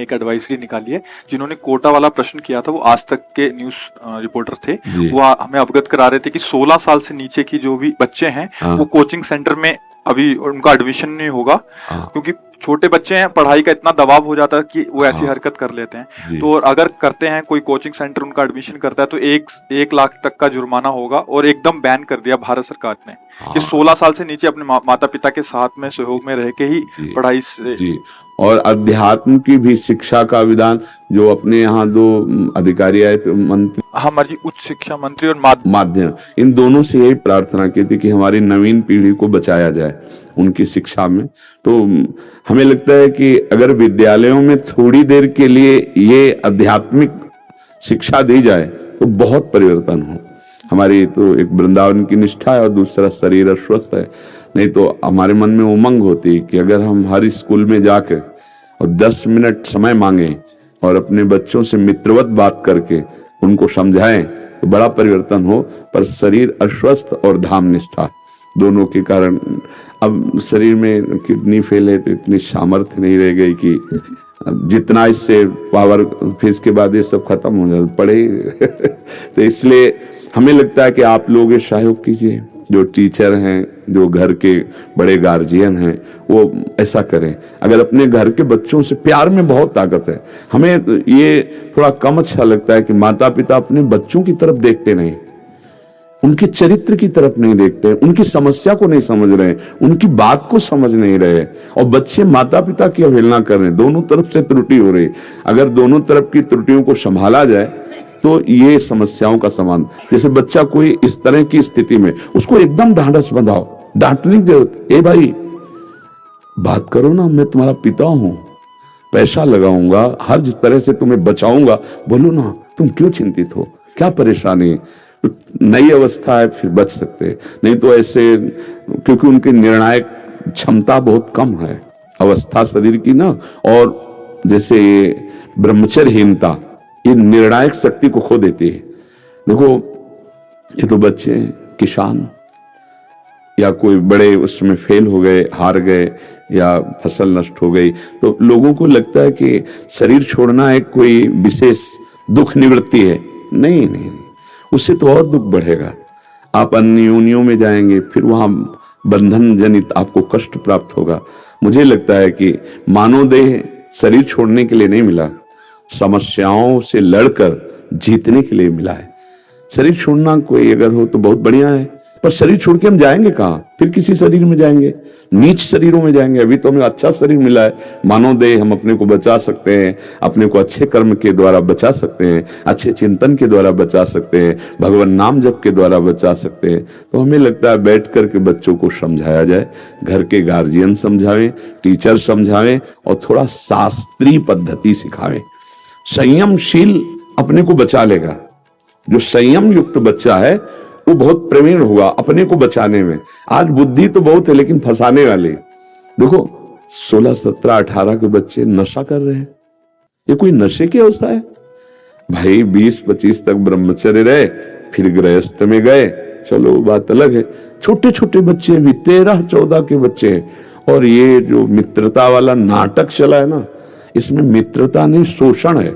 एक एडवाइजरी निकाली है। जिन्होंने कोटा वाला प्रश्न किया था वो आज तक के न्यूज रिपोर्टर थे, वो हमें अवगत करा रहे थे कि 16 साल से नीचे की जो भी बच्चे हैं वो कोचिंग सेंटर में अभी उनका एडमिशन नहीं होगा, क्योंकि छोटे बच्चे हैं, पढ़ाई का इतना दबाव हो जाता है कि वो ऐसी हरकत कर लेते हैं। तो अगर करते हैं कोई कोचिंग सेंटर उनका एडमिशन करता है तो 1 लाख तक का जुर्माना होगा, और एकदम बैन कर दिया भारत सरकार ने कि 16 साल से नीचे अपने माता पिता के साथ में सहयोग में रह के ही पढ़ाई से। और अध्यात्म की भी शिक्षा का विधान जो अपने यहाँ 2 अधिकारी आए थे, मंत्री, हमारी उच्च शिक्षा मंत्री और माध्यम, इन दोनों से यही प्रार्थना की थी कि हमारी नवीन पीढ़ी को बचाया जाए उनकी शिक्षा में। तो हमें लगता है कि अगर विद्यालयों में थोड़ी देर के लिए ये आध्यात्मिक शिक्षा दी जाए तो बहुत परिवर्तन हो। हमारी तो एक वृंदावन की निष्ठा है और दूसरा शरीर अस्वस्थ है। नहीं तो हमारे मन में उमंग होती कि अगर हम हर स्कूल में जाकर और 10 मिनट समय मांगे और अपने बच्चों से मित्रवत बात करके उनको समझाएं तो बड़ा परिवर्तन हो। पर शरीर अस्वस्थ और धाम निष्ठा दोनों के कारण अब शरीर में किडनी फेल है तो इतनी सामर्थ्य नहीं रह गई कि जितना इससे पावर, फिर इसके बाद ये सब खत्म हो जाए पड़े। तो इसलिए हमें लगता है कि आप लोग ये सहयोग कीजिए, जो टीचर हैं, जो घर के बड़े गार्जियन हैं, वो ऐसा करें। अगर अपने घर के बच्चों से, प्यार में बहुत ताकत है। हमें ये थोड़ा कम अच्छा लगता है कि माता पिता अपने बच्चों की तरफ देखते नहीं, उनके चरित्र की तरफ नहीं देखते, उनकी समस्या को नहीं समझ रहे, उनकी बात को समझ नहीं रहे, और बच्चे माता पिता की अवहेलना कर रहे हैं। दोनों तरफ से त्रुटि हो रही। अगर दोनों तरफ की त्रुटियों को संभाला जाए तो ये समस्याओं का समाधान। जैसे बच्चा कोई इस तरह की स्थिति में, उसको एकदम ढांढस बंधाओ, डांटने की जरूरत, ए भाई बात करो ना, मैं तुम्हारा पिता हूं, पैसा लगाऊंगा, हर जिस तरह से तुम्हें बचाऊंगा, बोलो ना, तुम क्यों चिंतित हो, क्या परेशानी है। तो नई अवस्था है, फिर बच सकते। नहीं तो ऐसे, क्योंकि उनकी निर्णायक क्षमता बहुत कम है अवस्था शरीर की ना, और जैसे ब्रह्मचर्यहीनता ये निर्णायक शक्ति को खो देती है। देखो ये तो बच्चे किसान या कोई बड़े उसमें फेल हो गए, हार गए, या फसल नष्ट हो गई, तो लोगों को लगता है कि शरीर छोड़ना एक कोई विशेष दुख निवृत्ति है। नहीं नहीं, उससे तो और दुख बढ़ेगा। आप अन्य योनियों में जाएंगे, फिर वहां बंधन जनित आपको कष्ट प्राप्त होगा। मुझे लगता है कि मानव देह शरीर छोड़ने के लिए नहीं मिला, समस्याओं से लड़कर जीतने के लिए मिला है। शरीर छोड़ना कोई अगर हो तो बहुत बढ़िया है, पर शरीर छोड़ के हम जाएंगे कहां? फिर किसी शरीर में जाएंगे, नीच शरीरों में जाएंगे। अभी तो हमें अच्छा शरीर मिला है, मानव देह, हम अपने को बचा सकते हैं, अपने को अच्छे कर्म के द्वारा बचा सकते हैं, अच्छे चिंतन के द्वारा बचा सकते हैं, भगवान नाम जप के द्वारा बचा सकते हैं। तो हमें लगता है बैठ करके बच्चों को समझाया जाए, घर के गार्जियन समझावें, टीचर समझावें, और थोड़ा शास्त्रीय पद्धति सिखावें। संयमशील अपने को बचा लेगा। जो संयम युक्त बच्चा है वो बहुत प्रवीण होगा अपने को बचाने में। आज बुद्धि तो बहुत है लेकिन फंसाने वाली। देखो 16, 17, 18 के बच्चे नशा कर रहे हैं, ये कोई नशे की अवस्था है भाई? 20, 25 तक ब्रह्मचर्य रहे, फिर गृहस्थ में गए, चलो बात अलग है। छोटे छोटे बच्चे भी 13, 14 के बच्चे हैं। और ये जो मित्रता वाला नाटक चला है ना, इसमें मित्रता नहीं, शोषण है,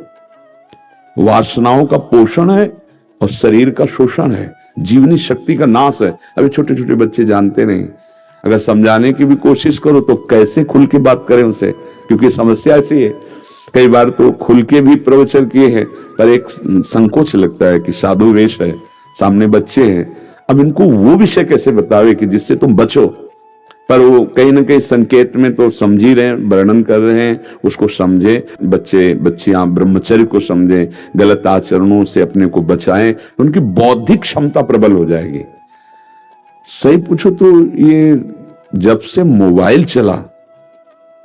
वासनाओं का पोषण है और शरीर का शोषण है, जीवनी शक्ति का नाश है। अभी छोटे छोटे बच्चे जानते नहीं। अगर समझाने की भी कोशिश करो तो कैसे खुल के बात करें उनसे, क्योंकि समस्या ऐसी है। कई बार तो खुल के भी प्रवचन किए हैं, पर एक संकोच लगता है कि साधु वेश है, सामने बच्चे हैं, अब इनको वो विषय कैसे बतावे कि जिससे तुम बचो। पर वो कहीं ना कहीं संकेत में तो समझ ही रहे हैं, वर्णन कर रहे हैं, उसको समझे। बच्चे बच्चियां ब्रह्मचर्य को समझें, गलत आचरणों से अपने को बचाएं, तो उनकी बौद्धिक क्षमता प्रबल हो जाएगी। सही पूछो तो ये जब से मोबाइल चला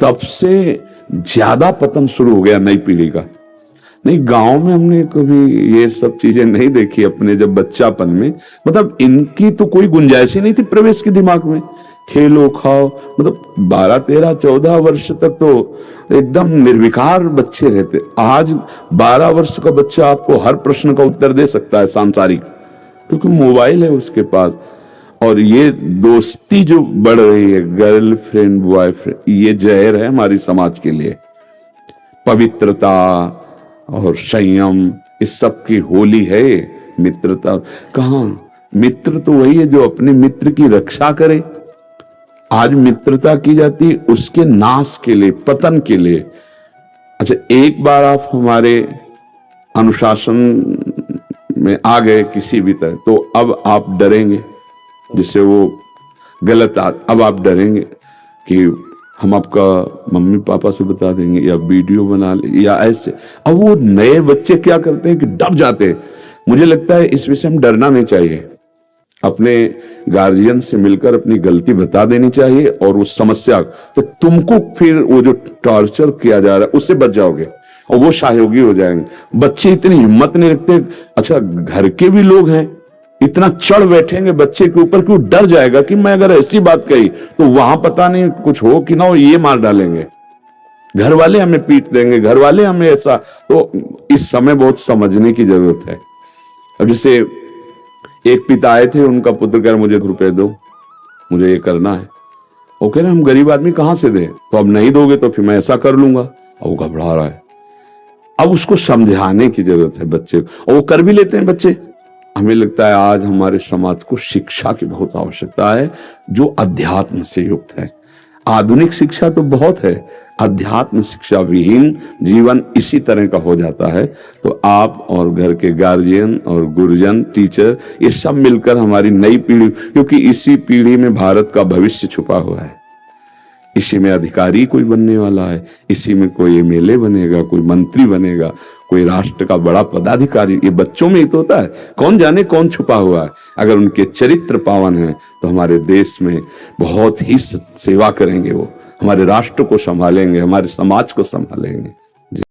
तब से ज्यादा पतन शुरू हो गया नई पीढ़ी का। नहीं, गांव में हमने कभी ये सब चीजें नहीं देखी अपने जब बच्चापन में। मतलब इनकी तो कोई गुंजाइश ही नहीं थी प्रवेश के दिमाग में। खेलो खाओ, मतलब 12, 13, 14 वर्ष तक तो एकदम निर्विकार बच्चे रहते। आज 12 वर्ष का बच्चा आपको हर प्रश्न का उत्तर दे सकता है सांसारिक, क्योंकि मोबाइल है उसके पास। और ये दोस्ती जो बढ़ रही है, गर्लफ्रेंड बॉयफ्रेंड, ये जहर है हमारी समाज के लिए। पवित्रता और संयम, इस सब की होली है ये। मित्रता कहाँ? मित्र तो वही है जो अपने मित्र की रक्षा करे। आज मित्रता की जाती है उसके नाश के लिए, पतन के लिए। अच्छा, एक बार आप हमारे अनुशासन में आ गए किसी भी तरह, तो अब आप डरेंगे, जिससे वो गलत अब आप डरेंगे कि हम आपका मम्मी पापा से बता देंगे या वीडियो बना ले या ऐसे। अब वो नए बच्चे क्या करते हैं कि डर जाते हैं। मुझे लगता है इस विषय में डरना नहीं चाहिए। अपने गार्जियन से मिलकर अपनी गलती बता देनी चाहिए और उस समस्या, तो तुमको फिर वो जो टॉर्चर किया जा रहा है उससे बच जाओगे और वो सहयोगी हो जाएंगे। बच्चे इतनी हिम्मत नहीं रखते। अच्छा, घर के भी लोग हैं, इतना चढ़ बैठेंगे बच्चे के ऊपर कि वो डर जाएगा कि मैं अगर ऐसी बात कही तो वहां पता नहीं कुछ हो कि ना हो, ये मार डालेंगे, घर वाले हमें पीट देंगे, घर वाले हमें ऐसा। तो इस समय बहुत समझने की जरूरत है। अब जैसे एक पिता आए थे, उनका पुत्र कह रहा मुझे रुपए दो, मुझे ये करना है। वो कह रहे हम गरीब आदमी कहां से दे, तो अब नहीं दोगे तो फिर मैं ऐसा कर लूंगा। और वो घबरा रहा है। अब उसको समझाने की जरूरत है बच्चे को, और वो कर भी लेते हैं बच्चे। हमें लगता है आज हमारे समाज को शिक्षा की बहुत आवश्यकता है जो अध्यात्म से युक्त है। आधुनिक शिक्षा तो बहुत है, अध्यात्म शिक्षा विहीन जीवन इसी तरह का हो जाता है। तो आप और घर के गार्जियन और गुरुजन, टीचर, ये सब मिलकर हमारी नई पीढ़ी, क्योंकि इसी पीढ़ी में भारत का भविष्य छुपा हुआ है। इसी में अधिकारी कोई बनने वाला है, इसी में कोई एमएलए बनेगा, कोई मंत्री बनेगा, कोई राष्ट्र का बड़ा पदाधिकारी। ये बच्चों में ही तो होता है। कौन जाने कौन छुपा हुआ है। अगर उनके चरित्र पावन हैं तो हमारे देश में बहुत ही सेवा करेंगे, वो हमारे राष्ट्र को संभालेंगे, हमारे समाज को संभालेंगे।